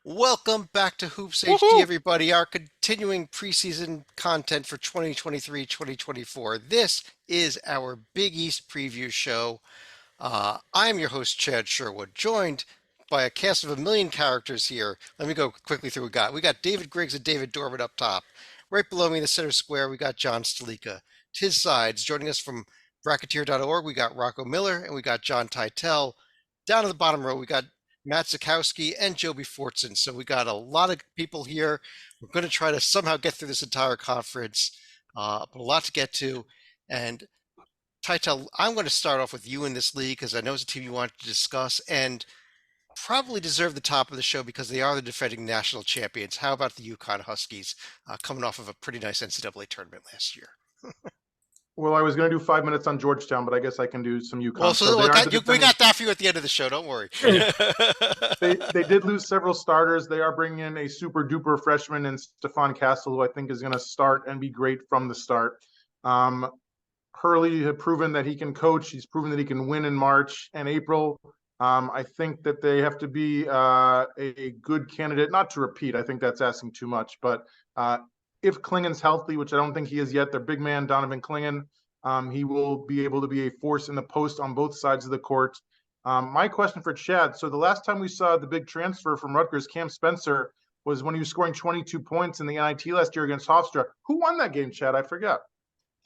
Welcome back to Hoops HD, Woohoo! everybody. Our continuing preseason content for 2023-2024. This is our Big East preview show. I'm your host, Chad Sherwood, joined by a cast of a million characters here. Let me go quickly through what we got. We got David Griggs and David Dorman up top. Right below me in the center square, we got John Stalika. To his sides, joining us from Bracketeer.org, we got Rocco Miller and we got John Titel. Down in the bottom row, we got Matt Zukowski and Joby Fortson. So we got a lot of people here. We're going to try to somehow get through this entire conference, but a lot to get to. And Titel, I'm going to start off with you in this league because I know it's a team you want to discuss and probably deserve the top of the show because they are the defending national champions. How about the UConn Huskies coming off of a pretty nice NCAA tournament last year? Well, I was going to do 5 minutes on Georgetown, but I guess I can do some Well, UConn. so they are the we defending. got that for you at the end of the show. Don't worry. They did lose several starters. They are bringing in a super duper freshman in Stephon Castle, who I think is going to start and be great from the start. Hurley had proven that he can coach. He's proven that he can win in March and April. I think that they have to be a good candidate, not to repeat. I think that's asking too much, but if Klingen's healthy, which I don't think he is yet, their big man, Donovan Klingen, he will be able to be a force in the post on both sides of the court. My question for Chad. So the last time we saw the big transfer from Rutgers, Cam Spencer, was when he was scoring 22 points in the NIT last year against Hofstra. Who won that game, Chad? I forgot.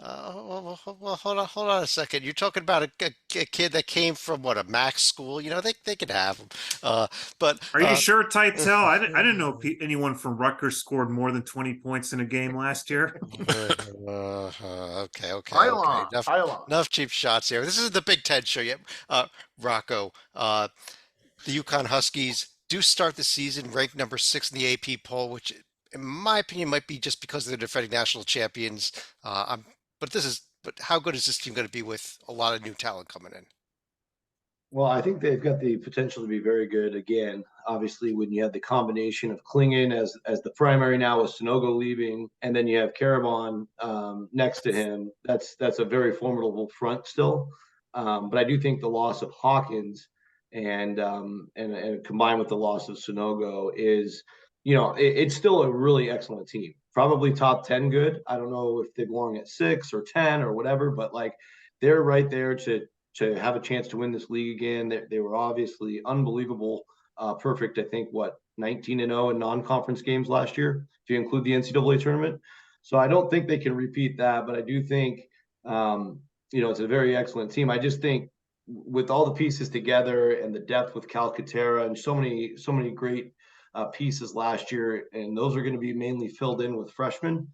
Well, hold on a second. You're talking about a kid that came from what, a Max school? You know, they could have him. But Are you sure, Tytel? I didn't know anyone from Rutgers scored more than 20 points in a game last year. Okay. Pylon. Enough cheap shots here. This is the Big Ten show yet. Rocco, the UConn Huskies do start the season ranked number 6 in the AP poll, which in my opinion might be just because they're defending national champions. But how good is this team going to be with a lot of new talent coming in? Well, I think they've got the potential to be very good again. Obviously, when you have the combination of Klingen as the primary now with Sonogo leaving, and then you have Karabon next to him, that's a very formidable front still. But I do think the loss of Hawkins and combined with the loss of Sonogo is, it's still a really excellent team. Probably top 10 good. I don't know if they belong at 6 or 10 or whatever, but like they're right there to have a chance to win this league again. They were obviously unbelievable, perfect. I think 19-0 in non-conference games last year, if you include the NCAA tournament. So I don't think they can repeat that, but I do think it's a very excellent team. I just think with all the pieces together and the depth with Calcaterra and so many great pieces last year, and those are going to be mainly filled in with freshmen.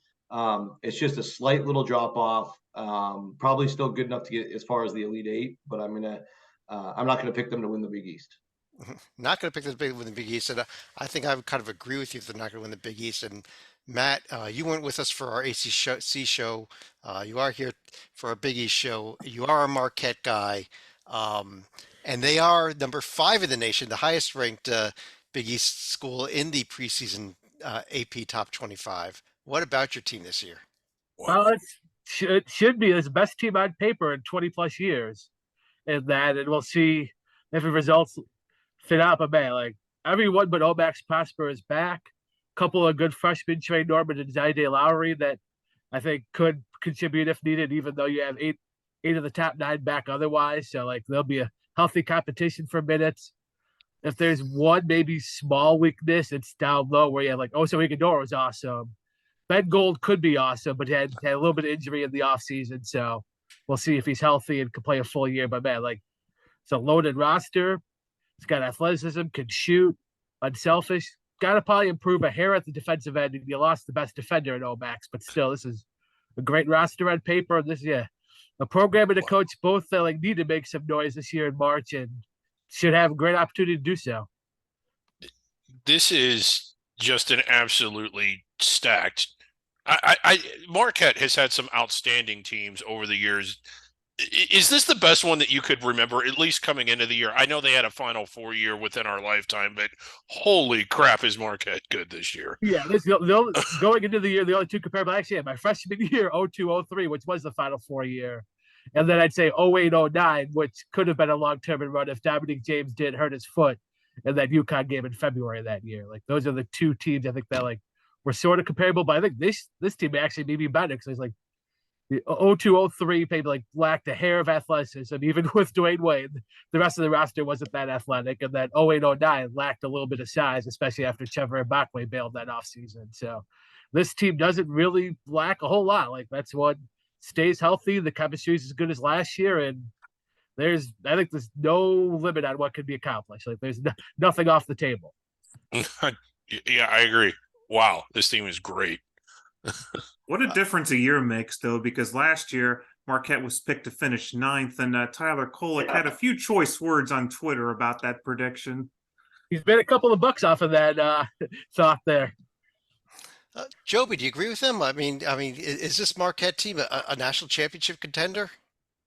It's just a slight little drop off. Probably still good enough to get as far as the Elite Eight, but I'm not gonna pick them to win the Big East. Not going to pick win the Big East, and I think I would kind of agree with you if they're not going to win the Big East. And Matt, you weren't with us for our ACC show. You are here for our Big East show. You are a Marquette guy, and they are number 5 in the nation, the highest ranked Big East school in the preseason AP Top 25. What about your team this year? Well, it should be the best team on paper in 20 plus years. And we'll see if the results fit out. But man, like everyone but Omax Prosper is back. A couple of good freshmen, Trey Norman and Zaide Lowry, that I think could contribute if needed, even though you have eight of the top 9 back otherwise. So like there'll be a healthy competition for minutes. If there's one maybe small weakness, it's down low where you have like Oso Ighodaro was awesome. Ben Gold could be awesome, but he had a little bit of injury in the offseason. So we'll see if he's healthy and can play a full year. But man, like it's a loaded roster. It's got athleticism, can shoot, unselfish. Got to probably improve a hair at the defensive end. And you lost the best defender in Omax, but still, this is a great roster on paper. A program and a coach both need to make some noise this year in March and should have a great opportunity to do so. This is just an absolutely stacked. Marquette has had some outstanding teams over the years. Is this the best one that you could remember, at least coming into the year? I know they had a Final Four year within our lifetime, but holy crap, is Marquette good this year? Yeah, going into the year, the only two comparable, actually, my freshman year, 02-03, which was the Final Four year. And then I'd say 08-09, which could have been a long-term run if Dominic James did hurt his foot. and that UConn game in February of that year. Like those are the two teams I think that like were sort of comparable, but I think this team actually may be better because it's like the 0203 maybe like lacked a hair of athleticism, even with Dwayne Wade. The rest of the roster wasn't that athletic, and that 0809 lacked a little bit of size, especially after Trevor Ibakwe bailed that offseason. So this team doesn't really lack a whole lot. Like that's what stays healthy. The chemistry is as good as last year, and I think there's no limit on what could be accomplished. Like there's nothing off the table. Yeah, I agree. Wow, this team is great. What a difference a year makes, though, because last year Marquette was picked to finish 9th, and Tyler Kolek had a few choice words on Twitter about that prediction. He's made a couple of bucks off of that thought there. Joby, do you agree with him? I mean, is this Marquette team a national championship contender?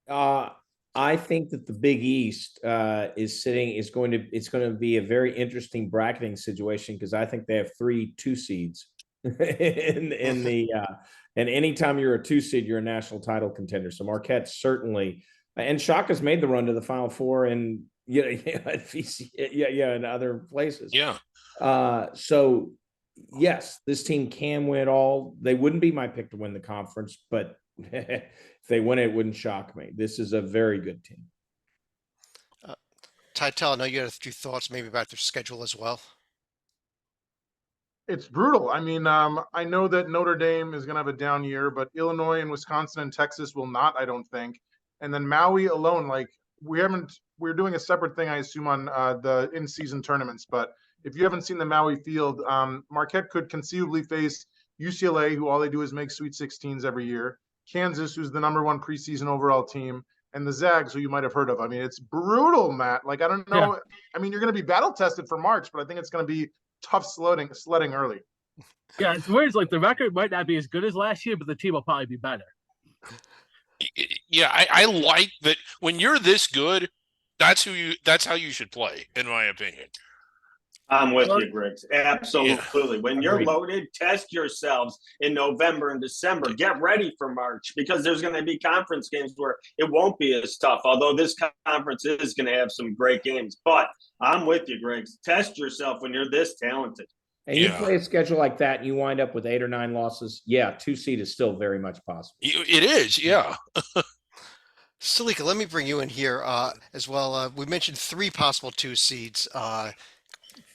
I think that the Big East is going to be a very interesting bracketing situation because I think they have 3 2 seeds in the and anytime you're a 2 seed, you're a national title contender. So Marquette certainly, and Shaka's made the run to the Final Four and in other places. Yeah. So yes, this team can win it all. They wouldn't be my pick to win the conference, but if they win it wouldn't shock me. This is a very good team. Tytel, I know you had a few thoughts maybe about their schedule as well. It's brutal. I mean, I know that Notre Dame is going to have a down year, but Illinois and Wisconsin and Texas will not, I don't think. And then Maui alone, like we're doing a separate thing, I assume, on the in-season tournaments. But if you haven't seen the Maui field, Marquette could conceivably face UCLA, who all they do is make Sweet 16s every year, Kansas, who's the #1 preseason overall team, and the Zags, who you might have heard of. I mean, it's brutal, Matt. Like, I don't know. Yeah. I mean, you're going to be battle tested for March, but I think it's going to be tough sledding early. Yeah, it's weird. It's like the record might not be as good as last year, but the team will probably be better. Yeah, I like that when you're this good, that's how you should play, in my opinion. I'm with you, Griggs. Absolutely. Yeah. When you're loaded, test yourselves in November and December. Get ready for March because there's going to be conference games where it won't be as tough, although this conference is going to have some great games. But I'm with you, Griggs. Test yourself when you're this talented. And you play a schedule like that and you wind up with 8 or 9 losses. Yeah, 2 seed is still very much possible. It is, yeah. Salika, let me bring you in here as well. We mentioned 3 possible 2 seeds.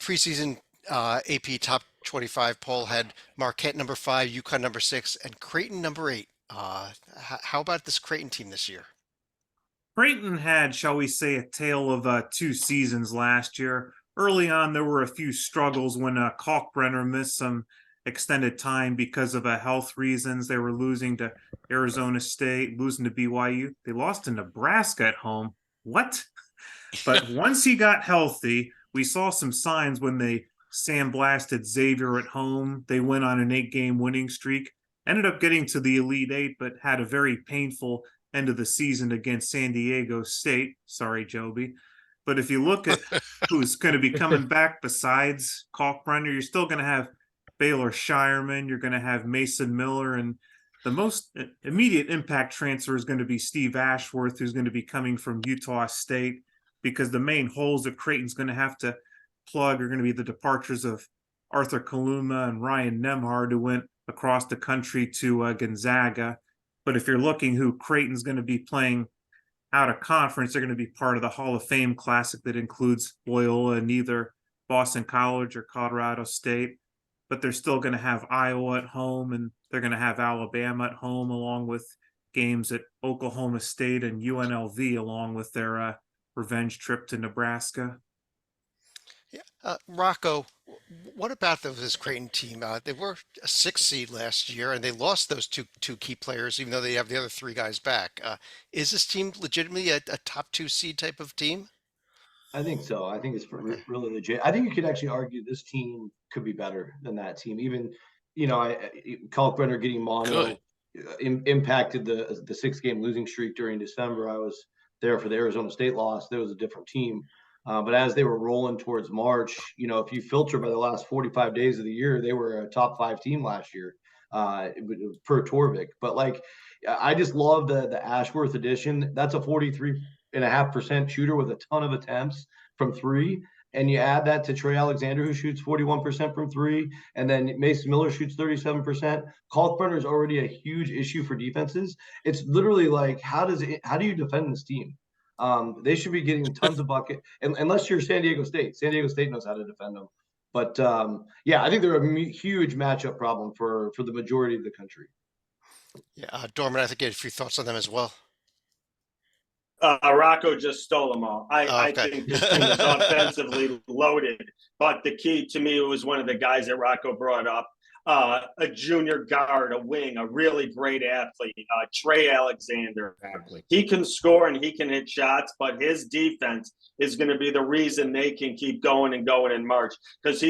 Preseason AP top 25 poll had Marquette #5, UConn #6, and Creighton #8. How about this Creighton team this year? Creighton had, shall we say, a tale of 2 seasons last year. Early on, there were a few struggles when Kalkbrenner missed some extended time because of health reasons. They were losing to Arizona State, losing to BYU. They lost to Nebraska at home. What? But once he got healthy, we saw some signs when they sandblasted Xavier at home. They went on an 8-game winning streak, ended up getting to the Elite 8, but had a very painful end of the season against San Diego State. Sorry, Joby. But if you look at who's going to be coming back besides Kalkbrenner, you're still going to have Baylor Shireman. You're going to have Mason Miller. And the most immediate impact transfer is going to be Steve Ashworth, who's going to be coming from Utah State, because the main holes that Creighton's going to have to plug are going to be the departures of Arthur Kaluma and Ryan Nemhard, who went across the country to Gonzaga. But if you're looking who Creighton's going to be playing out of conference, they're going to be part of the Hall of Fame Classic that includes Loyola and either Boston College or Colorado State. But they're still going to have Iowa at home, and they're going to have Alabama at home, along with games at Oklahoma State and UNLV, along with their revenge trip to Nebraska. Yeah, Rocco, what about this Creighton team? They were a 6 seed last year, and they lost those two key players, even though they have the other 3 guys back. Is this team legitimately a top 2 seed type of team? I think so. I think it's really legit. I think you could actually argue this team could be better than that team. Even, Kalkbrenner getting mono impacted the 6-game losing streak during December. I was there for the Arizona State loss. There was a different team. But as they were rolling towards March, if you filter by the last 45 days of the year, they were a top 5 team last year per Torvik. But I just love the Ashworth addition. That's a 43.5% shooter with a ton of attempts from 3. and you add that to Trey Alexander, who shoots 41% from three, and then Mason Miller shoots 37%. Kalkbrenner is already a huge issue for defenses. It's literally like, how do you defend this team? They should be getting tons of bucket, unless you're San Diego State. San Diego State knows how to defend them. But yeah, I think they're a huge matchup problem for the majority of the country. Yeah, Dorman, I think you had a few thoughts on them as well. Rocco just stole them all. I Okay. think this team is offensively loaded, but the key to me was one of the guys that Rocco brought up, a junior guard, a wing, a really great athlete, Trey Alexander. Exactly. He can score and he can hit shots, but his defense is going to be the reason they can keep going and going in March, because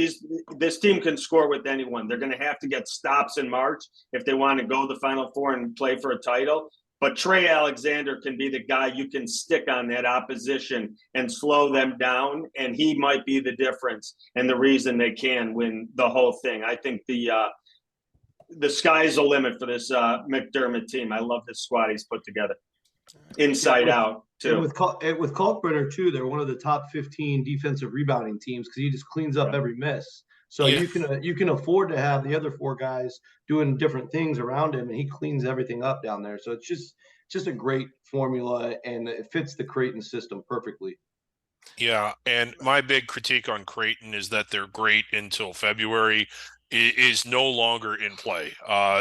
this team can score with anyone. They're going to have to get stops in March if they want to go the Final Four and play for a title. But Trey Alexander can be the guy you can stick on that opposition and slow them down, and he might be the difference and the reason they can win the whole thing. I think the sky's the limit for this McDermott team. I love this squad he's put together, inside out too. And with Kalkbrenner too, they're one of the top 15 defensive rebounding teams because he just cleans up every miss. So Yeah. you can afford to have the other four guys doing different things around him, and he cleans everything up down there. So it's just a great formula, and it fits the Creighton system perfectly. Yeah, and my big critique on Creighton is that they're great until February is no longer in play.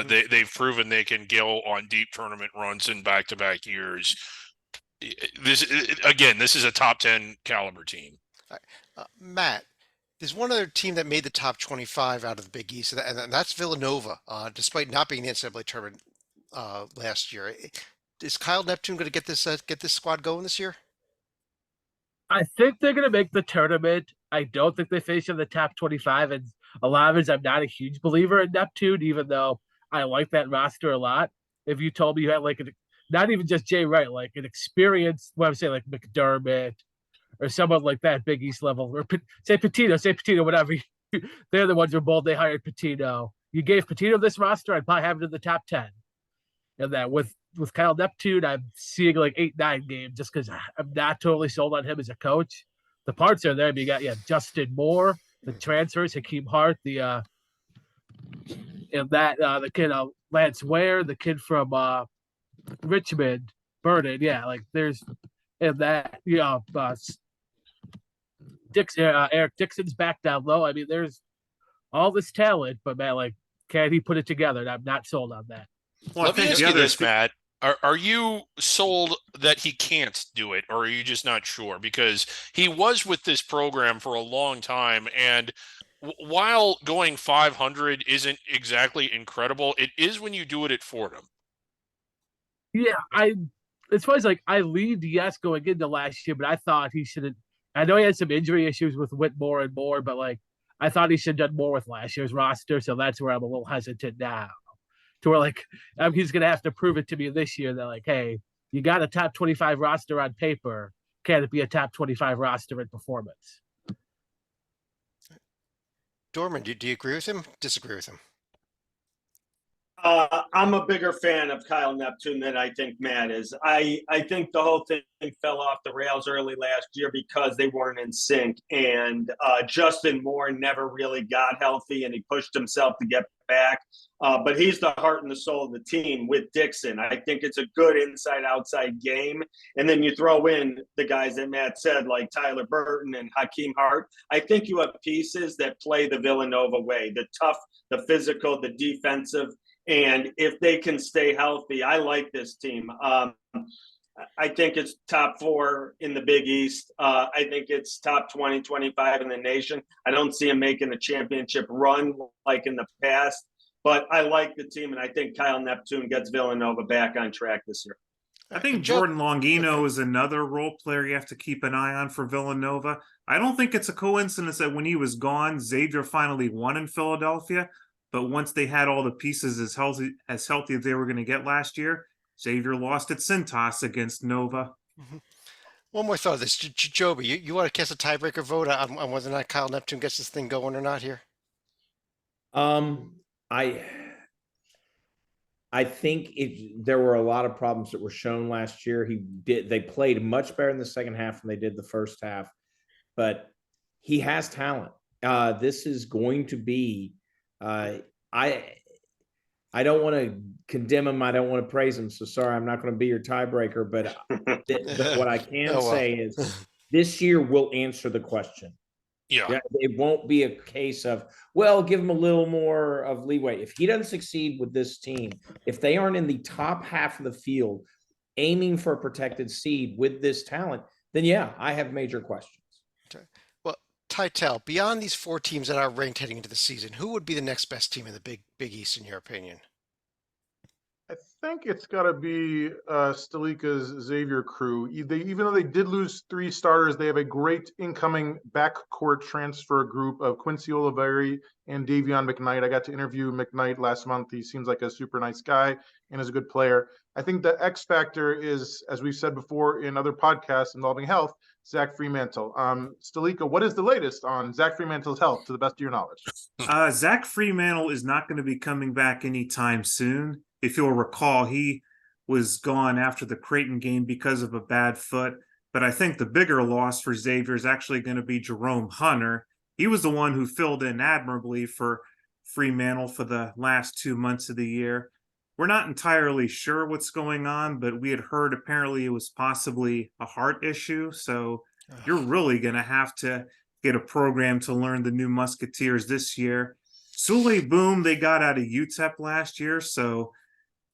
They've proven they can go on deep tournament runs in back-to-back years. This is a top 10 caliber team. Matt, there's one other team that made the top 25 out of the Big East, and that's Villanova, despite not being in the NCAA tournament last year. Is Kyle Neptune going to get this squad going this year? I think they're going to make the tournament. I don't think they finish in the top 25. And a lot of it is I'm not a huge believer in Neptune, even though I like that roster a lot. If you told me you had not even just Jay Wright, like an experienced, what I'm saying, like McDermott or someone like that, Big East level, or say Patino, whatever. They're the ones who are bold. They hired Patino. You gave Patino this roster, I'd probably have it in the top 10. And that with Kyle Neptune, I'm seeing like 8-9 games just because I'm not totally sold on him as a coach. The parts are there. But you got Justin Moore, the transfers, Hakeem Hart, the kid Lance Ware, the kid from Richmond, Vernon. Yeah, like there's and that Eric Dixon's back down low. I mean, there's all this talent, but man, like, can he put it together? And I'm not sold on that. Well, Let me ask you this, Matt. Are you sold that he can't do it, or are you just not sure? Because he was with this program for a long time, and while going 500 isn't exactly incredible, it is when you do it at Fordham. Yeah, as far as like I leaned yes going into last year, but I thought he should have. I know he had some injury issues with Whitmore and more, but like I thought he should have done more with last year's roster. So that's where I'm a little hesitant now. To where like he's gonna have to prove it to me this year that like, hey, you got a top 25 roster on paper. Can it be a top 25 roster in performance? Dorman, do you agree with him? Disagree with him? I'm a bigger fan of Kyle Neptune than I think Matt is. I think the whole thing fell off the rails early last year because they weren't in sync, and Justin Moore never really got healthy, and he pushed himself to get back. But he's the heart and the soul of the team with Dixon. I think it's a good inside-outside game. And then you throw in the guys that Matt said, like Tyler Burton and Hakeem Hart. I think you have pieces that play the Villanova way, the tough, the physical, the defensive. And if they can stay healthy, I like this team. I think it's top 4 in the Big East. I think it's top 20, 25 in the nation. I don't see them making a championship run like in the past, but I like the team, and I think Kyle Neptune gets Villanova back on track this year. I think Jordan Longino is another role player you have to keep an eye on for Villanova. I don't think it's a coincidence that when he was gone, Xavier finally won in Philadelphia. But once they had all the pieces as healthy as they were going to get last year, Xavier lost at Cintas against Nova. Mm-hmm. One more thought of this. Joby, you want to cast a tiebreaker vote on whether or not Kyle Neptune gets this thing going or not here? I think there were a lot of problems that were shown last year. They played much better in the second half than they did the first half, but he has talent. This is going to be. I don't want to condemn him. I don't want to praise him. So sorry, I'm not going to be your tiebreaker. But what I can say is this year will answer the question. Yeah. It won't be a case of, well, give him a little more of leeway. If he doesn't succeed with this team, if they aren't in the top half of the field aiming for a protected seed with this talent, then yeah, I have major questions. Okay. Well, Titel, beyond these 4 teams that are ranked heading into the season, who would be the next best team in the Big East, in your opinion? I think it's got to be Stalika's Xavier crew. Even though they did lose 3 starters, they have a great incoming backcourt transfer group of Quincy Oliveri and Davion McKnight. I got to interview McKnight last month. He seems like a super nice guy and is a good player. I think the X factor is, as we've said before in other podcasts involving health, Zach Fremantle. Stalika, what is the latest on Zach Fremantle's health, to the best of your knowledge? Zach Fremantle is not going to be coming back anytime soon. If you'll recall, he was gone after the Creighton game because of a bad foot. But I think the bigger loss for Xavier is actually going to be Jerome Hunter. He was the one who filled in admirably for Fremantle for the last 2 months of the year. We're not entirely sure what's going on, but we had heard apparently it was possibly a heart issue. So you're really going to have to get a program to learn the new Musketeers this year. Sule Boom, they got out of UTEP last year, so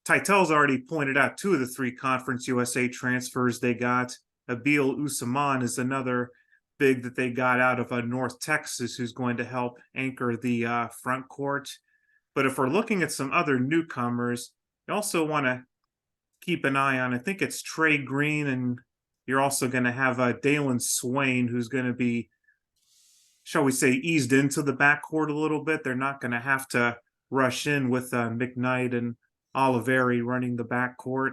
Titel's already pointed out 2 of the 3 Conference USA transfers they got. Abil Usman is another big that they got out of North Texas who's going to help anchor the front court. But if we're looking at some other newcomers, you also want to keep an eye on, I think it's Trey Green, and you're also going to have Dalen Swain, who's going to be, shall we say, eased into the backcourt a little bit. They're not going to have to rush in with McKnight and Oliveri running the backcourt.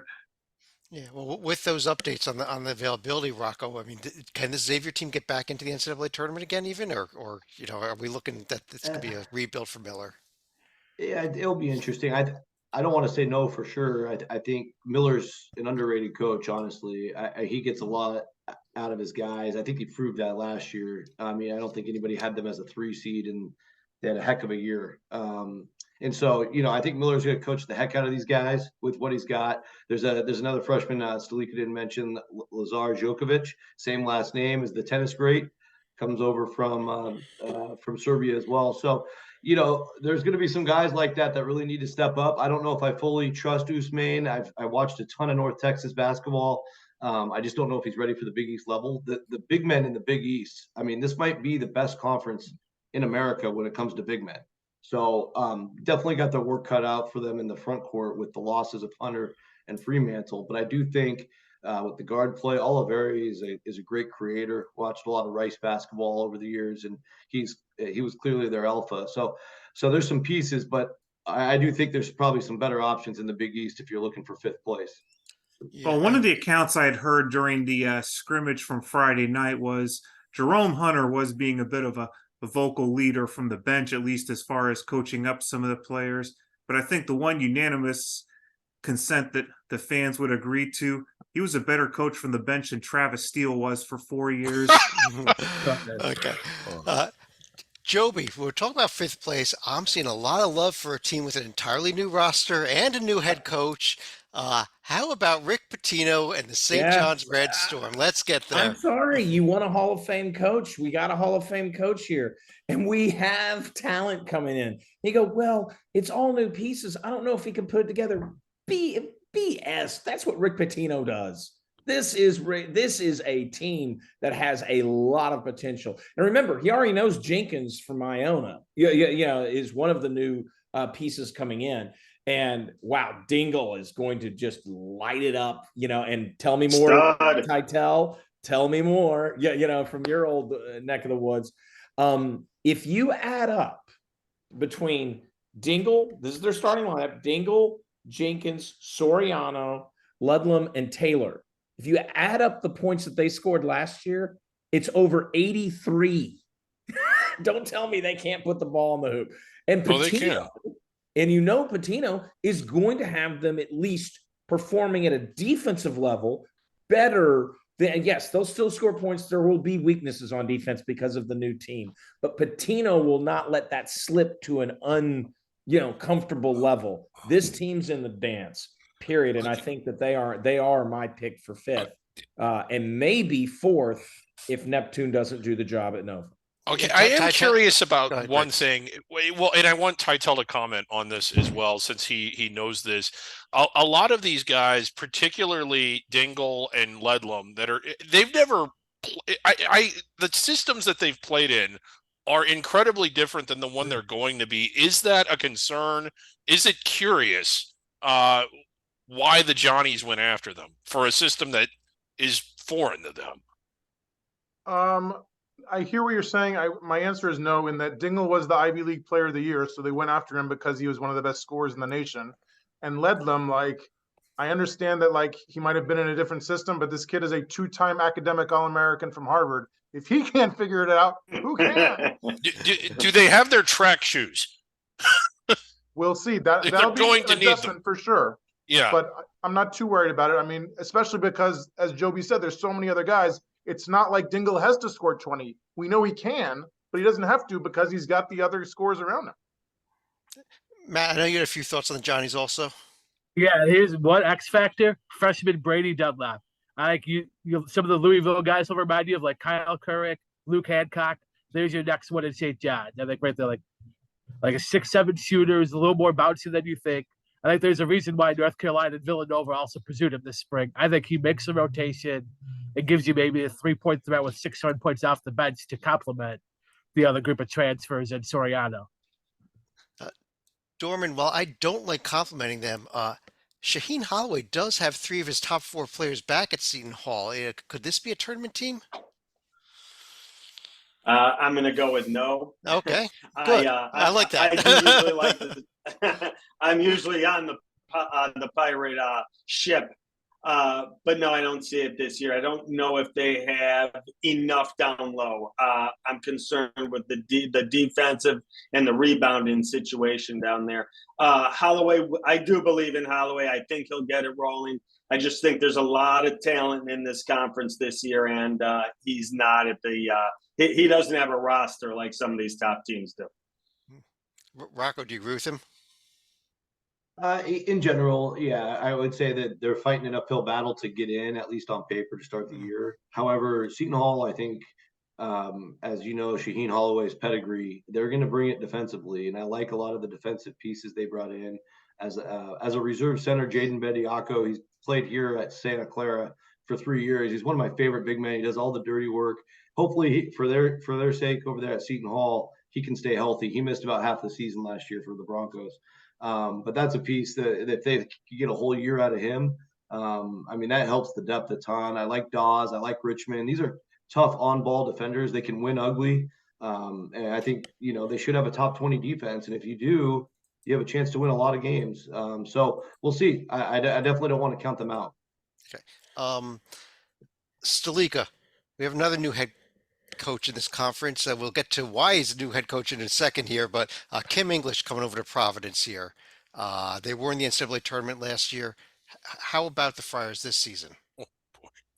Yeah, well, with those updates on the availability, Rocco, I mean, can the Xavier team get back into the NCAA tournament again, even, or are we looking that this could be a rebuild for Miller? Yeah, it'll be interesting. I don't want to say no for sure. I think Miller's an underrated coach. Honestly, he gets a lot out of his guys. I think he proved that last year. I mean, I don't think anybody had them as a 3 seed, and they had a heck of a year. And so, I think Miller's going to coach the heck out of these guys with what he's got. There's another freshman, Stalika didn't mention, Lazar Djokovic, same last name as the tennis great, comes over from Serbia as well. So, there's going to be some guys like that really need to step up. I don't know if I fully trust Usman. I watched a ton of North Texas basketball. I just don't know if he's ready for the Big East level. The big men in the Big East, I mean, this might be the best conference in America when it comes to big men. So definitely got their work cut out for them in the front court with the losses of Hunter and Fremantle. But I do think with the guard play, Oliveri is a great creator. Watched a lot of Rice basketball over the years, and he was clearly their alpha. So there's some pieces, but I do think there's probably some better options in the Big East if you're looking for 5th place. Yeah. Well, one of the accounts I had heard during the scrimmage from Friday night was Jerome Hunter was being a bit of a vocal leader from the bench, at least as far as coaching up some of the players. But I think the one unanimous consent that the fans would agree to, he was a better coach from the bench than Travis Steele was for 4 years. Okay. Joby, we're talking about 5th place. I'm seeing a lot of love for a team with an entirely new roster and a new head coach. How about Rick Pitino and the St. John's Red Storm? Let's get there. I'm sorry, you want a Hall of Fame coach. We got a Hall of Fame coach here, and we have talent coming in. You go, well, it's all new pieces. I don't know if he can put it together. BS. That's what Rick Pitino does. This is a team that has a lot of potential. And remember, he already knows Jenkins from Iona. Is one of the new pieces coming in. And wow, Dingle is going to just light it up, and tell me more. Titel, tell me more. From your old neck of the woods. If you add up between Dingle, this is their starting lineup: Dingle, Jenkins, Soriano, Ludlam, and Taylor. If you add up the points that they scored last year, it's over 83. Don't tell me they can't put the ball in the hoop. And Pitino, and Pitino is going to have them at least performing at a defensive level better then yes, they'll still score points. There will be weaknesses on defense because of the new team, but Patino will not let that slip to an comfortable level. This team's in the dance, period. And I think that they are my pick for fifth, and maybe fourth if Neptune doesn't do the job at Nova. Okay, Yeah, I am Ty- curious Go about ahead, one Greg. thing. Well, and I want Tytel to comment on this as well, since he knows this. A lot of these guys, particularly Dingle and Ledlum, they've never. The systems that they've played in are incredibly different than the one they're going to be. Is that a concern? Is it curious why the Johnnies went after them for a system that is foreign to them? I hear what you're saying. My answer is no, in that Dingle was the Ivy League Player of the Year, so they went after him because he was one of the best scorers in the nation. And Ledlum, I understand that he might have been in a different system, but this kid is a two-time academic All-American from Harvard. If he can't figure it out, who can? Do they have their track shoes? We'll see. They're That'll be going an to need them. adjustment for sure. Yeah. But I'm not too worried about it. I mean, especially because, as Joby said, there's so many other guys. It's not like Dingle has to score 20. We know he can, but he doesn't have to because he's got the other scores around him. Matt, I know you had a few thoughts on the Johnnies also. Yeah, here's one X factor: freshman Brady Dunlap. I like you. Some of the Louisville guys will remind you of like Kyle Couric, Luke Hancock. There's your next one in St. John. I think right there, like a 6'7" shooter, is a little more bouncy than you think. I think there's a reason why North Carolina and Villanova also pursued him this spring. I think he makes a rotation. It gives you maybe a 3-point threat with 600 points off the bench to complement the other group of transfers in Soriano. Dorman, while I don't like complimenting them, Shaheen Holloway does have 3 of his top 4 players back at Seton Hall. Could this be a tournament team? I'm going to go with no. Okay, good. I like that. I usually like I'm usually on the pirate ship, but no, I don't see it this year. I don't know if they have enough down low. I'm concerned with the defensive and the rebounding situation down there. Holloway, I do believe in Holloway. I think he'll get it rolling. I just think there's a lot of talent in this conference this year, and he's not at the he doesn't have a roster like some of these top teams do. Rocco, do you agree with him? In general, yeah, I would say that they're fighting an uphill battle to get in, at least on paper, to start the year. However, Seton Hall, I think, as you know, Shaheen Holloway's pedigree, they're going to bring it defensively, and I like a lot of the defensive pieces they brought in. As a reserve center, Jaden Bediako, he's played here at Santa Clara for 3 years. He's one of my favorite big men. He does all the dirty work. Hopefully, for their sake over there at Seton Hall, he can stay healthy. He missed about half the season last year for the Broncos. But that's a piece that if they get a whole year out of him, I mean, that helps the depth a ton. I like Dawes. I like Richmond. These are tough on-ball defenders. They can win ugly. And I think, they should have a top 20 defense. And if you do, you have a chance to win a lot of games. So we'll see. I definitely don't want to count them out. Okay. Stalika, we have another new head coach in this conference. We'll get to why he's a new head coach in a second here, but Kim English coming over to Providence here. They were in the NCAA tournament last year. How about the Friars this season?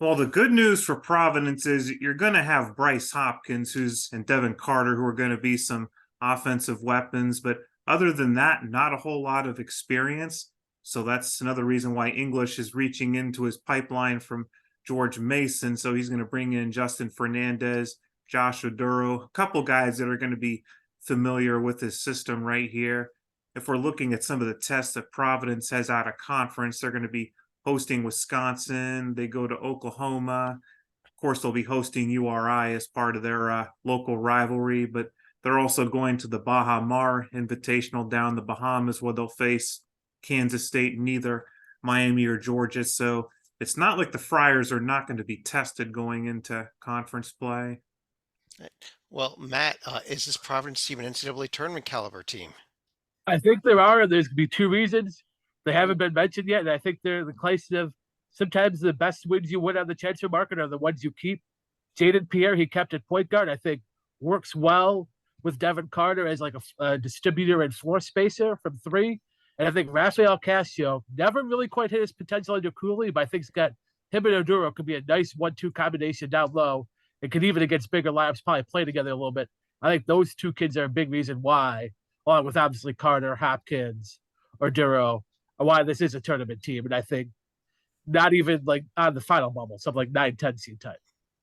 Well, the good news for Providence is you're going to have Bryce Hopkins and Devin Carter, who are going to be some offensive weapons. But other than that, not a whole lot of experience. So that's another reason why English is reaching into his pipeline from George Mason. So he's going to bring in Justin Fernandez, Josh Oduro, a couple guys that are going to be familiar with his system right here. If we're looking at some of the tests that Providence has out of conference, they're going to be hosting Wisconsin. They go to Oklahoma. Of course, they'll be hosting URI as part of their local rivalry, but they're also going to the Baha Mar Invitational down the Bahamas, where they'll face Kansas State and either Miami or Georgia. So it's not like the Friars are not going to be tested going into conference play. Well, Matt, is this Providence team an NCAA tournament caliber team? I think there are. There's going to be 2 reasons. They haven't been mentioned yet, and I think they're the case of sometimes the best wins you win on the transfer market are the ones you keep. Jaden Pierre, he kept at point guard, I think works well with Devin Carter as like a distributor and floor spacer from 3. And I think Rafael Casio never really quite hit his potential under Cooley, but I think he's got him and Oduro could be a nice 1-2 combination down low. It could even against bigger lineups probably play together a little bit. I think those two kids are a big reason why, along with obviously Carter, Hopkins, or Duro, why this is a tournament team. And I think not even like on the final bubble, something like 9-10 seed type.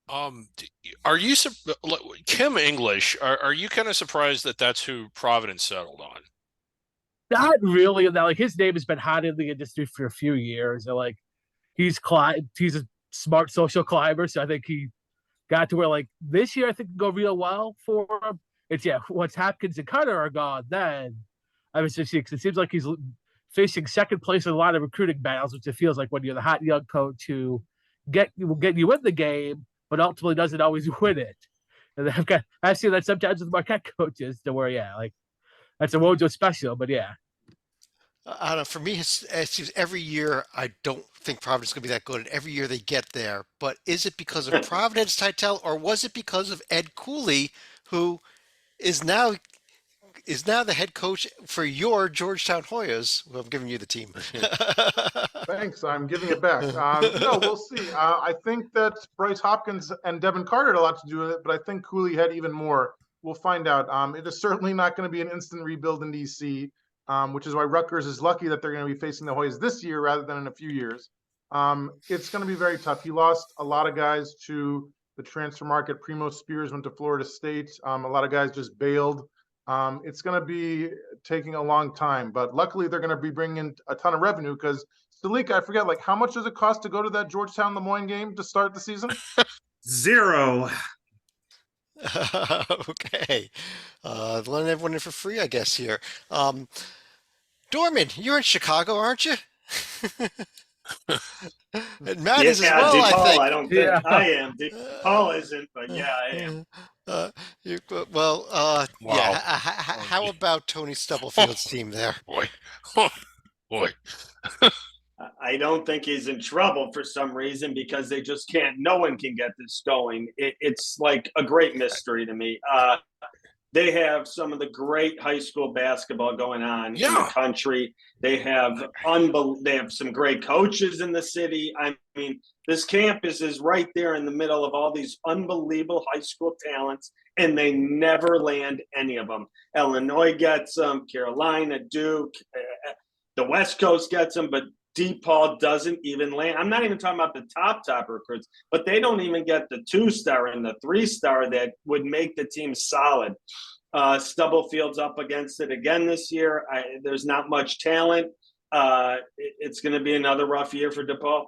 Are you Kim English? Are you kind of surprised that that's who Providence settled on? Not really. That like his name has been hot in the industry for a few years. And like he's a smart social climber, so I think he got to where like this year I think go real well for him. It's once Hopkins and Carter are gone, then I was just because it seems like he's facing second place in a lot of recruiting battles, which it feels like when you're the hot young coach who will get you in the game, but ultimately doesn't always win it. And I've seen that sometimes with Marquette coaches to where like that's a Wojo special, but yeah. I don't know. For me, it seems every year I don't think Providence is going to be that good, and every year they get there. But is it because of Providence, Titel, or was it because of Ed Cooley, who is now the head coach for your Georgetown Hoyas? Well, I'm giving you the team. Thanks. I'm giving it back. No, we'll see. I think that Bryce Hopkins and Devin Carter had a lot to do with it, but I think Cooley had even more. We'll find out. It is certainly not going to be an instant rebuild in DC, which is why Rutgers is lucky that they're going to be facing the Hoyas this year rather than in a few years. It's going to be very tough. He lost a lot of guys to the transfer market. Primo Spears went to Florida State. A lot of guys just bailed. It's going to be taking a long time, but luckily they're going to be bringing in a ton of revenue because Stalika, I forget, like how much does it cost to go to that Georgetown Lemoyne game to start the season? $0. Okay. Letting everyone in for free, I guess, here. Dorman, you're in Chicago, aren't you? And Matt is as well, DePaul, I think. I don't think I am. DePaul isn't, but yeah, I am. Wow. Yeah. How about Tony Stubblefield's team there? Boy. Boy. I don't think he's in trouble for some reason because they just can't. No one can get this going. It's like a great mystery to me. They have some of the great high school basketball going on in the country. They have some great coaches in the city. I mean, this campus is right there in the middle of all these unbelievable high school talents, and they never land any of them. Illinois gets them, Carolina, Duke, the West Coast gets them, but DePaul doesn't even land. I'm not even talking about the top recruits, but they don't even get the 2-star and the 3-star that would make the team solid. Stubblefield's up against it again this year. There's not much talent. It's going to be another rough year for DePaul.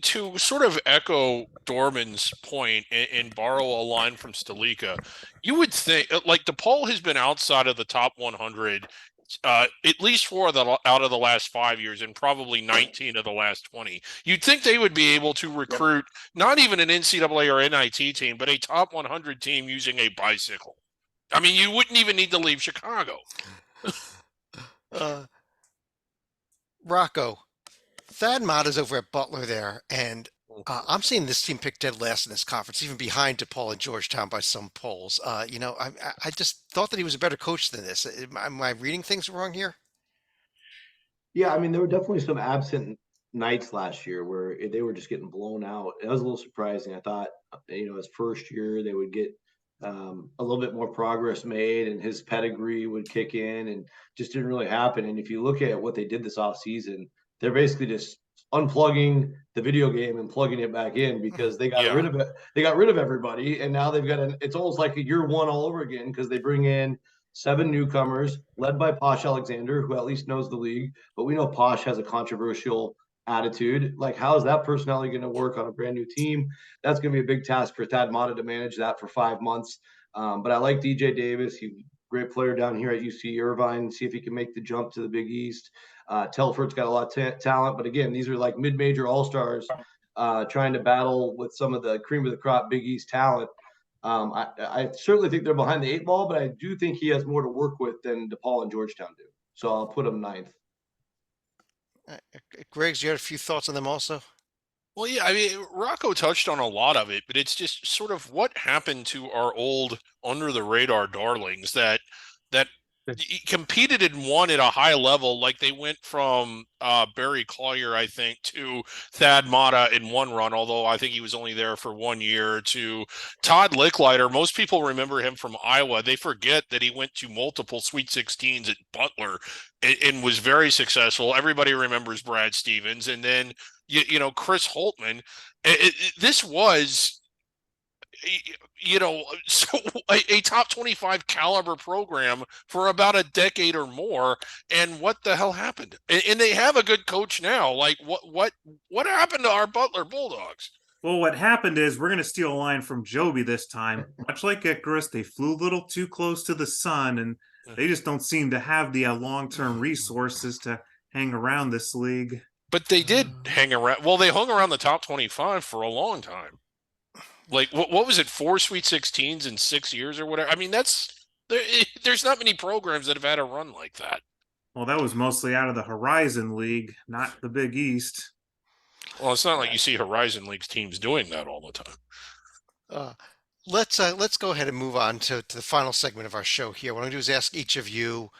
To sort of echo Dorman's point and borrow a line from Stalika, you would think like DePaul has been outside of the top 100 at least 4 out of the last 5 years and probably 19 of the last 20. You'd think they would be able to recruit not even an NCAA or NIT team, but a top 100 team using a bicycle. I mean, you wouldn't even need to leave Chicago. Rocco, Thad Mata's over at Butler there, and I'm seeing this team pick dead last in this conference, even behind DePaul and Georgetown by some polls. I just thought that he was a better coach than this. Am I reading things wrong here? Yeah, I mean, there were definitely some absent nights last year where they were just getting blown out. It was a little surprising. I thought, his first year they would get a little bit more progress made and his pedigree would kick in, and just didn't really happen. And if you look at what they did this offseason, they're basically just unplugging the video game and plugging it back in because they got rid of it. They got rid of everybody, and now they've got it's almost like a year one all over again because they bring in 7 newcomers led by Posh Alexander, who at least knows the league. But we know Posh has a controversial attitude. Like, how is that personality going to work on a brand new team? That's going to be a big task for Thad Matta to manage that for 5 months. But I like DJ Davis. He's a great player down here at UC Irvine. See if he can make the jump to the Big East. Telford's got a lot of talent, but again, these are like mid-major all-stars trying to battle with some of the cream of the crop Big East talent. I certainly think they're behind the 8 ball, but I do think he has more to work with than DePaul and Georgetown do. So I'll put him 9th. Griggs, you had a few thoughts on them also? Well, yeah, I mean, Rocco touched on a lot of it, but it's just sort of what happened to our old under-the-radar darlings that he competed and won at a high level. Like they went from Barry Collier, I think, to Thad Matta in one run, although I think he was only there for 1 year, to Todd Licklider. Most people remember him from Iowa. They forget that he went to multiple Sweet 16s at Butler and was very successful. Everybody remembers Brad Stevens. And then, Chris Holtman. This was so a top 25 caliber program for about a decade or more. And what the hell happened? And they have a good coach now. Like what happened to our Butler Bulldogs? Well, what happened is we're going to steal a line from Joby this time. Much like Icarus, they flew a little too close to the sun, and they just don't seem to have the long-term resources to hang around this league. But they did hang around. Well, they hung around the top 25 for a long time. Like what was it? 4 Sweet 16s in 6 years or whatever. I mean, there's not many programs that have had a run like that. Well, that was mostly out of the Horizon League, not the Big East. Well, it's not like you see Horizon League's teams doing that all the time. Let's go ahead and move on to the final segment of our show here. What I'm going to do is ask each of you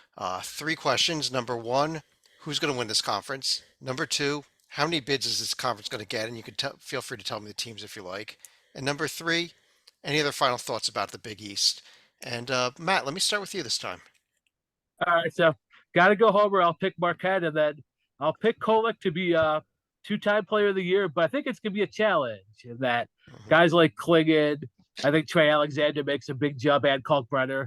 3 questions. Number 1, who's going to win this conference? Number 2, how many bids is this conference going to get? And you can feel free to tell me the teams if you like. And number 3, any other final thoughts about the Big East? And Matt, let me start with you this time. All right, so got to go Homer. I'll pick Marquette, and then I'll pick Kolek to be 2-time player of the year, but I think it's going to be a challenge in that guys like Klingon, I think Trey Alexander makes a big jump, and Kalkbrenner,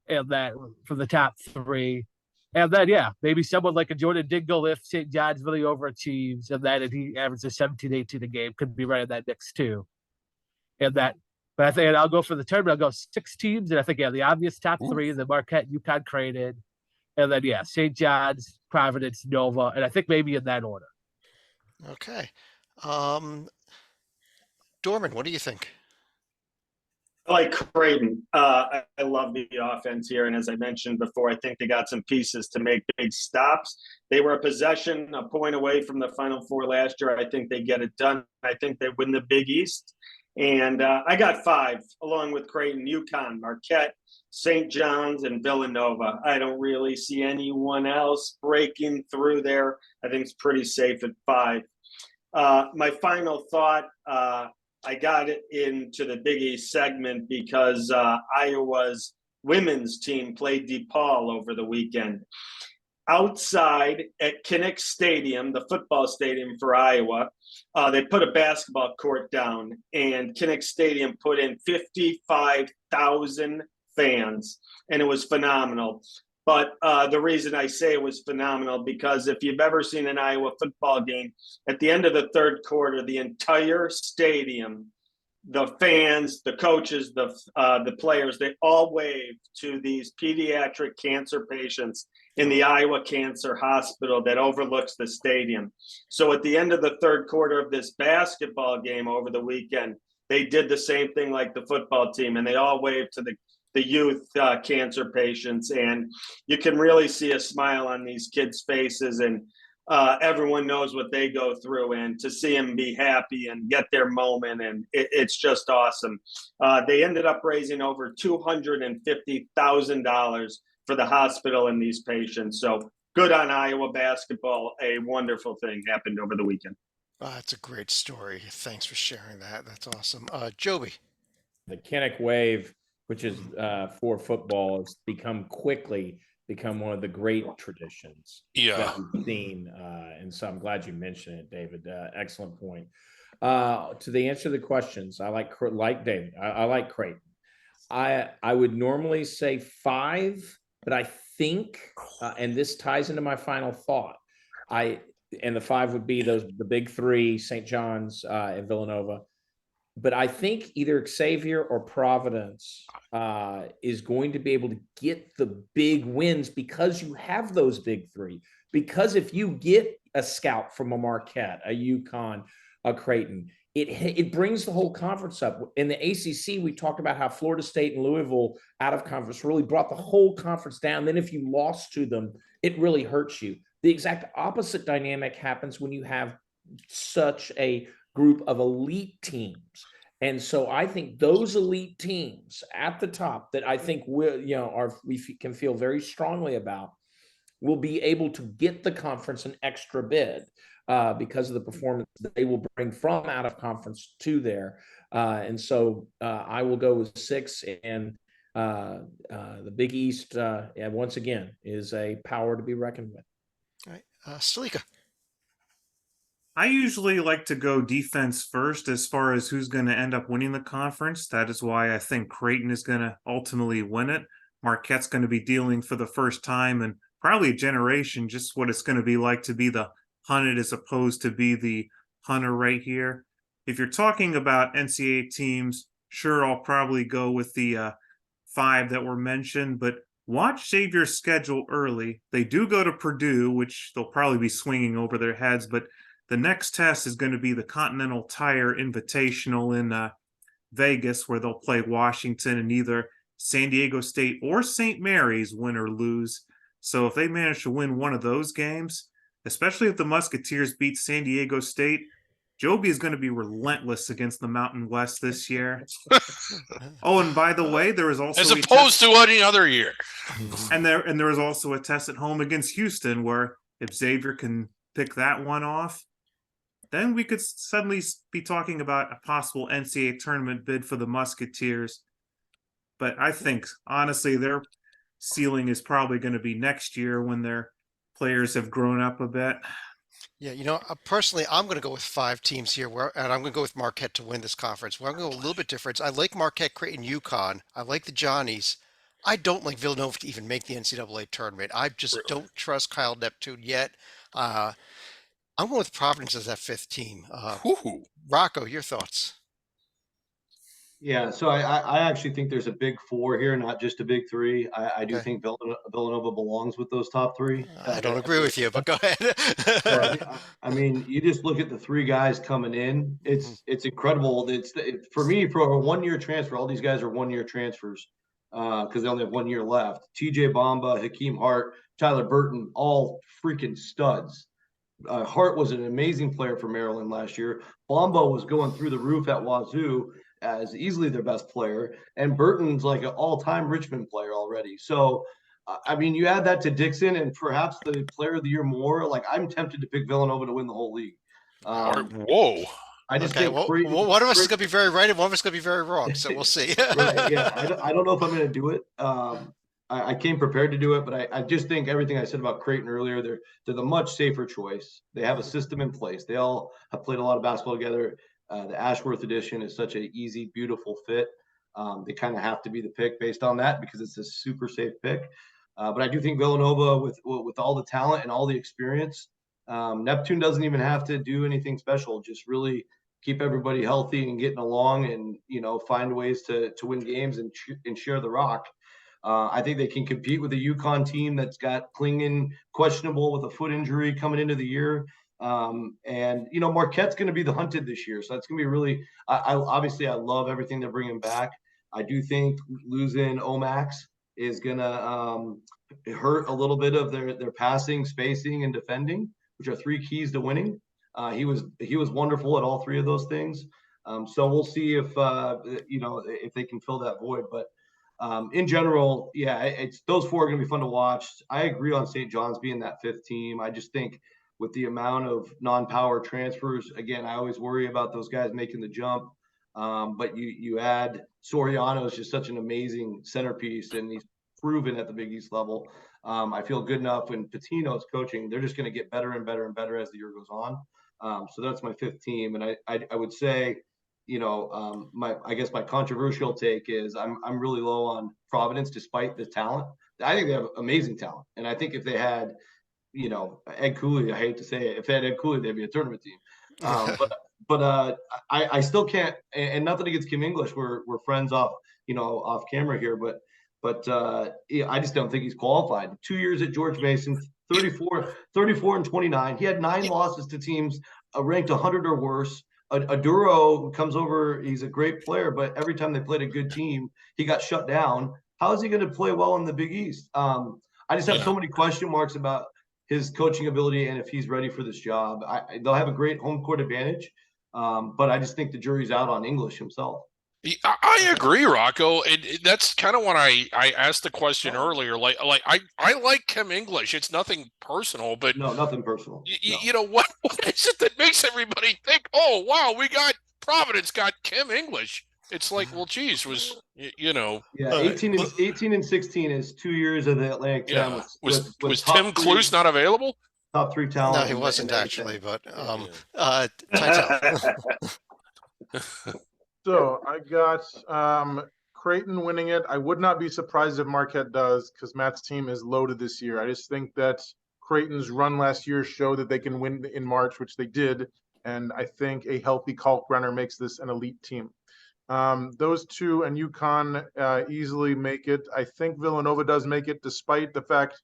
and that from the top 3. And then, maybe someone like a Jordan Dingle if St. John's really overachieves, and that if he averages 17, 18 a game, could be right in that mix too. And that, but I think I'll go for the tournament. I'll go 6 teams, and I think, the obvious top 3, the Marquette, UConn, Creighton, and then, St. John's, Providence, Nova, and I think maybe in that order. Okay. Dorman, what do you think? I like Creighton. I love the offense here. And as I mentioned before, I think they got some pieces to make big stops. They were a point away from the Final Four last year. I think they get it done. I think they win the Big East. And I got 5, along with Creighton, UConn, Marquette, St. John's, and Villanova. I don't really see anyone else breaking through there. I think it's pretty safe at 5. My final thought, I got it into the Big East segment because Iowa's women's team played DePaul over the weekend. Outside at Kinnick Stadium, the football stadium for Iowa, they put a basketball court down, and Kinnick Stadium put in 55,000 fans, and it was phenomenal. But the reason I say it was phenomenal, because if you've ever seen an Iowa football game, at the end of the third quarter, the entire stadium, the fans, the coaches, the players, they all waved to these pediatric cancer patients in the Iowa Cancer Hospital that overlooks the stadium. So at the end of the third quarter of this basketball game over the weekend, they did the same thing like the football team, and they all waved to the youth cancer patients, and you can really see a smile on these kids' faces, and everyone knows what they go through, and to see them be happy and get their moment, and it's just awesome. They ended up raising over $250,000 for the hospital and these patients. So good on Iowa basketball. A wonderful thing happened over the weekend. That's a great story. Thanks for sharing that. That's awesome. Joby. The Kinnick Wave, which is for football, has quickly become one of the great traditions that we've seen. And so I'm glad you mentioned it, David. Excellent point. To the answer to the questions, I like David. I like Creighton. I would normally say 5, but I think, and this ties into my final thought, and the 5 would be the big 3, St. John's and Villanova. But I think either Xavier or Providence is going to be able to get the big wins because you have those big 3. Because if you get a scout from a Marquette, a UConn, a Creighton, it brings the whole conference up. In the ACC, we talked about how Florida State and Louisville out of conference really brought the whole conference down. Then if you lost to them, it really hurts you. The exact opposite dynamic happens when you have such a group of elite teams. And so I think those elite teams at the top that I think can feel very strongly about will be able to get the conference an extra bid because of the performance that they will bring from out of conference to there. And so I will go with 6, and the Big East, once again, is a power to be reckoned with. All right, Stalika. I usually like to go defense first as far as who's going to end up winning the conference. That is why I think Creighton is going to ultimately win it. Marquette's going to be dealing for the first time in probably a generation just what it's going to be like to be the hunted as opposed to be the hunter right here. If you're talking about NCAA teams, sure, I'll probably go with the 5 that were mentioned, but watch Xavier's schedule early. They do go to Purdue, which they'll probably be swinging over their heads, but the next test is going to be the Continental Tire Invitational in Vegas, where they'll play Washington, and either San Diego State or St. Mary's win or lose. So if they manage to win one of those games, especially if the Musketeers beat San Diego State, Joby is going to be relentless against the Mountain West this year. Oh, and by the way, there is also as opposed to any other year. And there is also a test at home against Houston, where if Xavier can pick that one off, then we could suddenly be talking about a possible NCAA tournament bid for the Musketeers. But I think, honestly, their ceiling is probably going to be next year when their players have grown up a bit. Yeah, personally, I'm going to go with 5 teams here, and I'm going to go with Marquette to win this conference. Where I'm going to go a little bit different. I like Marquette, Creighton, UConn. I like the Johnnies. I don't like Villanova to even make the NCAA tournament. I just don't trust Kyle Neptune yet. I'm going with Providence as that 5th team. Rocco, your thoughts? Yeah, so I actually think there's a big 4 here, not just a big 3. I do think Villanova belongs with those top 3. I don't agree with you, but go ahead. I mean, you just look at the 3 guys coming in. It's incredible. For me, for a 1-year transfer, all these guys are 1-year transfers because they only have 1 year left. TJ Bamba, Hakeem Hart, Tyler Burton, all freaking studs. Hart was an amazing player for Maryland last year. Bamba was going through the roof at Wazoo as easily their best player, and Burton's like an all-time Richmond player already. So, I mean, you add that to Dixon and perhaps the player of the year more. Like, I'm tempted to pick Villanova to win the whole league. Whoa. I just Okay, think well, one of us is going to be very right and one of us is going to be very wrong, so we'll see. Right, yeah. I don't know if I'm going to do it. I came prepared to do it, but I just think everything I said about Creighton earlier, they're the much safer choice. They have a system in place. They all have played a lot of basketball together. The Ashworth edition is such an easy, beautiful fit. They kind of have to be the pick based on that because it's a super safe pick. But I do think Villanova, with all the talent and all the experience, Neptune doesn't even have to do anything special. Just really keep everybody healthy and getting along, and find ways to win games and share the rock. I think they can compete with a UConn team that's got Klingon questionable with a foot injury coming into the year. And Marquette's going to be the hunted this year. So that's going to be really, I obviously I love everything they're bringing back. I do think losing Omax is going to hurt a little bit of their passing, spacing, and defending, which are 3 keys to winning. He was wonderful at all 3 of those things. So we'll see if they can fill that void. But in general, yeah, it's those 4 are going to be fun to watch. I agree on St. John's being that 5th team. I just think with the amount of non-power transfers, again, I always worry about those guys making the jump. But you add Soriano is just such an amazing centerpiece, and he's proven at the Big East level. I feel good enough when Pitino's coaching; they're just going to get better and better and better as the year goes on. So that's my 5th team, and I would say, I guess my controversial take is I'm really low on Providence despite the talent. I think they have amazing talent, and I think if they had Ed Cooley, I hate to say it, if they had Ed Cooley, they'd be a tournament team. But I still can't, and nothing against Kim English. We're friends off camera here, but I just don't think he's qualified. 2 years at George Mason, 34 and 29. He had 9 losses to teams ranked 100 or worse. Aduro comes over. He's a great player, but every time they played a good team, he got shut down. How is he going to play well in the Big East? I just have so many question marks about his coaching ability and if he's ready for this job. They'll have a great home court advantage. But I just think the jury's out on English himself. I agree, Rocco. And that's kind of when I asked the question earlier. I like Kim English. It's nothing personal, but No, nothing personal. No. you know what is it that makes everybody think, oh wow, we got Providence got Kim English? It's like, well, geez, Yeah, 18 and 16 is 2 years of the Atlantic 10 yeah. with Was top Tim three, Cluse not available? top three talent. No, he in the wasn't Atlantic actually, 10. but Yeah. Titel. So I got Creighton winning it. I would not be surprised if Marquette does because Matt's team is loaded this year. I just think that Creighton's run last year showed that they can win in March, which they did. And I think a healthy Kalkbrenner makes this an elite team. Those two and UConn easily make it. I think Villanova does make it, despite the fact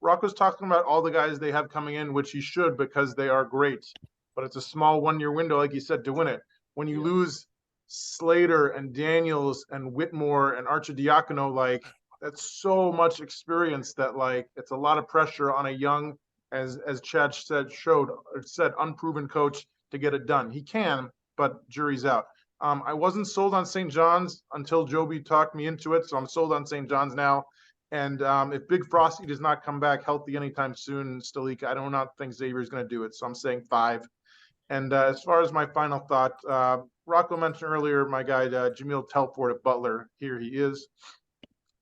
Rocco's talking about all the guys they have coming in, which he should because they are great. But it's a small 1 year window, like you said, to win it. When you lose Slater and Daniels and Whitmore and Archidiakono, like that's so much experience that like it's a lot of pressure on a young, as Chad said, unproven coach to get it done. He can, but jury's out. I wasn't sold on St. John's until Joby talked me into it, so I'm sold on St. John's now. And if Big Frosty does not come back healthy anytime soon, Stalika, I do not think Xavier's going to do it. So I'm saying 5. And as far as my final thought, Rocco mentioned earlier my guy Jamil Telford at Butler. Here he is.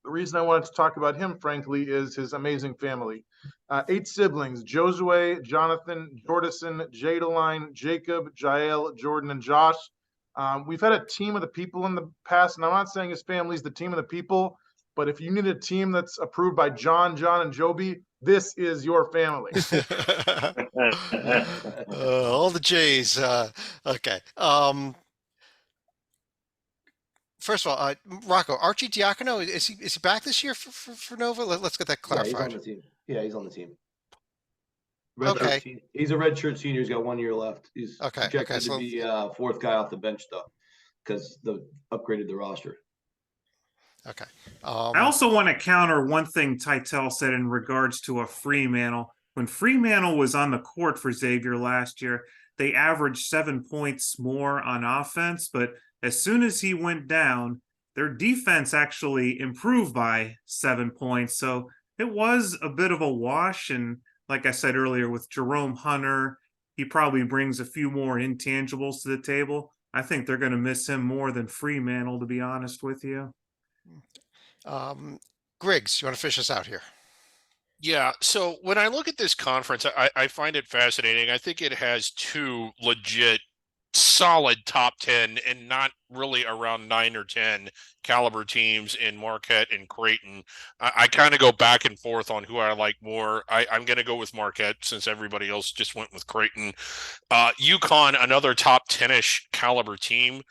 The reason I wanted to talk about him, frankly, is his amazing family. 8 siblings: Josue, Jonathan, Jordison, Jadeline, Jacob, Jael, Jordan, and Josh. We've had a team of the people in the past, and I'm not saying his family's the team of the people, but if you need a team that's approved by John, and Joby, this is your family. All the J's. Okay. First of all, Rocco, Archie Diacono, is he back this year for Nova? Let's get that Yeah, he's clarified. on the team. Yeah, he's on the team. Okay. He's a redshirt senior. He's got 1 year left. He's Okay, projected so- to be 4th guy off the bench though, because the upgraded the roster. Okay. I also want to counter one thing Titel said in regards to a Freemantle. When Freemantle was on the court for Xavier last year, they averaged 7 points more on offense, but as soon as he went down, their defense actually improved by 7 points. So it was a bit of a wash. And like I said earlier, with Jerome Hunter, he probably brings a few more intangibles to the table. I think they're going to miss him more than Freemantle, to be honest with you. Griggs, you want to fish us out here? Yeah, so when I look at this conference, I find it fascinating. I think it has 2 legit solid top 10 and not really around 9 or 10 caliber teams in Marquette and Creighton. I kind of go back and forth on who I like more. I'm going to go with Marquette since everybody else just went with Creighton. UConn, another top 10-ish caliber team.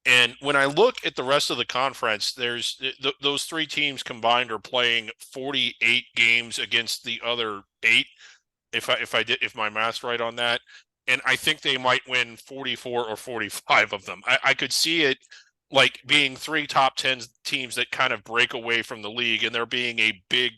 And when I look at the rest of the conference, there's those 3 teams combined are playing 48 games against the other 8. If my math's right on that, and I think they might win 44 or 45 of them. I could see it like being 3 top 10 teams that kind of break away from the league, and there being a big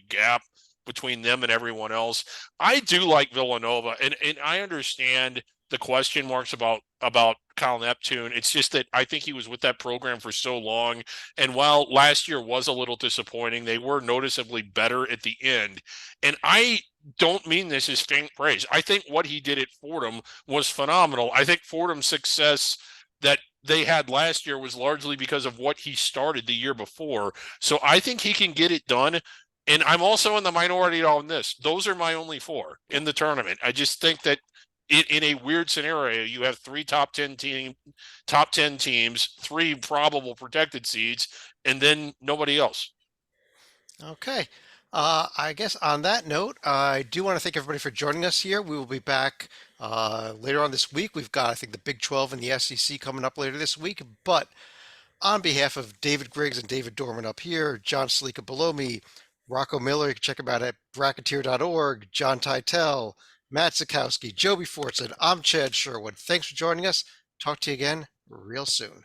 gap between them and everyone else. I do like Villanova, and I understand the question marks about Kyle Neptune. It's just that I think he was with that program for so long. And while last year was a little disappointing, they were noticeably better at the end. And I don't mean this as faint praise. I think what he did at Fordham was phenomenal. I think Fordham's success that they had last year was largely because of what he started the year before. So I think he can get it done. And I'm also in the minority on this. Those are my only 4 in the tournament. I just think that in a weird scenario, you have 3 top 10 teams, 3 probable protected seeds, and then nobody else. Okay. I guess on that note, I do want to thank everybody for joining us here. We will be back later on this week. We've got, I think, the Big 12 and the SEC coming up later this week. But on behalf of David Griggs and David Dorman up here, John Salika below me, Rocco Miller, you can check him out at bracketeer.org, John Titel, Matt Zukowski, Joby Fortson, I'm Chad Sherwood. Thanks for joining us. Talk to you again real soon.